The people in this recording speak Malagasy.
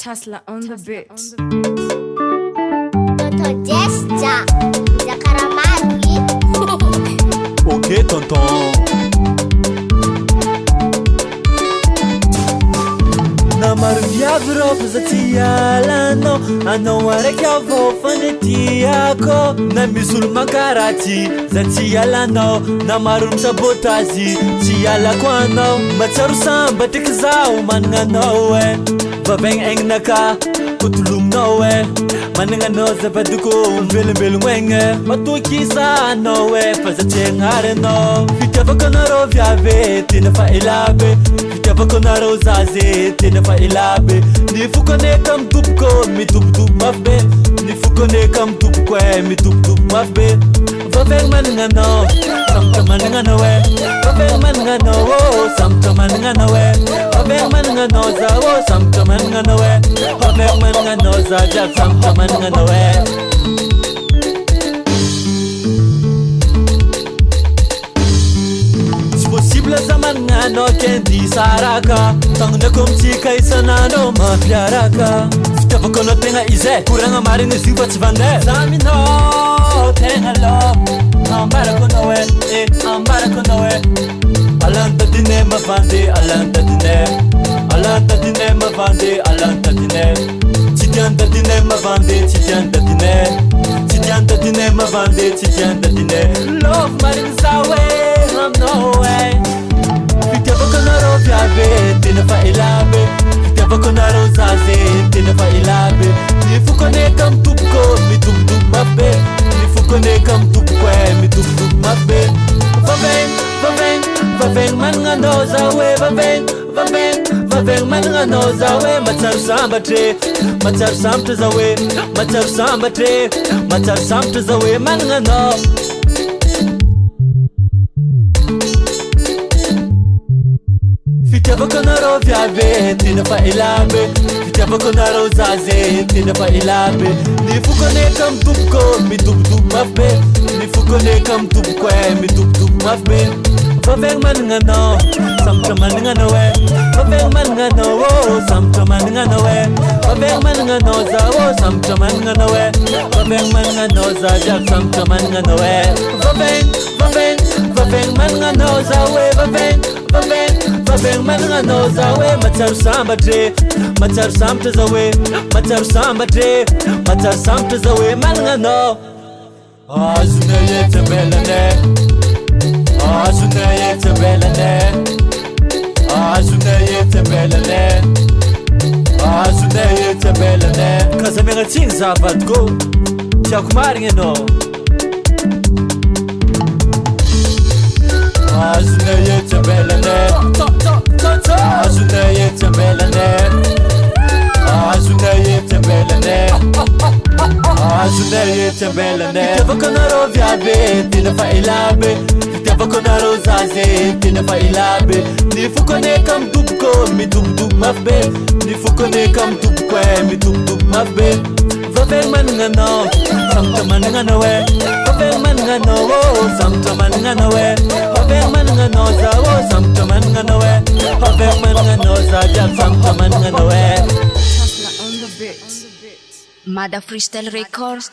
Tesla on the beat. Tonton Jesta, Jakaramari. Ok, tonton. Namaro viavy rô fa za tsy hialanao. Anao araiky avao fanetiako. Na misy olo mankaratsy za tsy hialanao. Namaro misabotazy tsy hialako anao. Matsaro sambatra eky zaho managna anao e. Vavaigna aignanaka kotolominao e. Managna anao zavadiko mivelombelogno egny. Matoky isanao e fa za tsy hagnary anao. Fitiavako anareo viavy tena fa elabe. Fitiavako anareo zazy tena fa elabe. Ny fokoneka mitoboko mitobotobo mafy be. Ny fokoneka mitoboko e mitobotobo mafy be. Vavaigna managna anao sambotra managna anao e. Vavaigna managna anao sambotra managna anao e. Vavaigna managna anao za sambotra managna anao e. Vavaigna managna anao za jiaby sambotra managna anao e. Tsy possible za managna anao kendi saraka. Tagnondrako amitsika isanandro mampiaraka. Fitiavako anao tegna izay koragna marigny izy io fa tsy vanday. Za minao tegna lo ambarako anao e, ambarako anao e. Alantadine mavandy, alantadine. Alantadine mavandy, alantadine. Tsy tiantadine mavandy, tsy tiantadine. Tsy tiantadine mavandy, tsy tiantadine. Love marigny zaho e aminao e. Fitiavako anareo viavy tena fa elabe. Fitiavako anareo zazy tena fa elabe. Ny fokoneka mitoboko mitobotobo mafy be. Ny fokoneka mitoboko e mitobotobo mafy be. Vavaigna, vavaigna, vavaigna managna anao zaho e. Vavaigna, vavaigna, vavaigna managna anao zaho e. Matsaro sambatra, matsaro sambatra zaho e. Matsaro sambatra, matsaro sambatra zaho e managna anao. Fitiavako anareo viavy tena fa elabe. Fitiavako anareo zazy tena fa elabe. Ny fokoneka mitoboko mitobotobo mafy be. Ny fokoneka mitoboko e mitobotobo mafy be. Vavaigna managna anao sambotra managna anao e. Vavaigna managna anao sambotra managna anao e. Vavaigna managna anao za sambotra managna anao e. Vavaigna managna anao za jiaby sambotra managna anao e. Vavaigna, vavaigna, vavaigna managna anao zaho e. Vavaigna, vavaigna, vavaigna managna anao zaho e. Matsaro sambatra, matsaro sambatra zaho e. Matsaro sambatra, matsaro sambatra zaho e managna anao. Azonay e tsambelane. Azonay e tsambelane. Azonay e tsambelane. Azonay e tsambelane. Ka za miagnatsiny za vadiko tiako marigny anao. Azonay e tsambelane. Azonay e tsambelane. Azonay e tsambelane. Azonay e tsambelane. Fitiavako anareo viavy tena fa elabe. Fitiavako anareo zazy tena fa elabe. Ny fokoneka mitoboko mitobotobo mafy be. Ny fokoneka mitoboko e mitobotobo mafy be. Vavaigna managna anao sambotra managna anao e. Vavaigna managna anao sambotra managna anao e. Vavaigna managna anao za sambotra managna anao e. Vavaigna managna anao za jiaby sambotra managna anao e. Tesla on the beat. Mada Freestyle Records.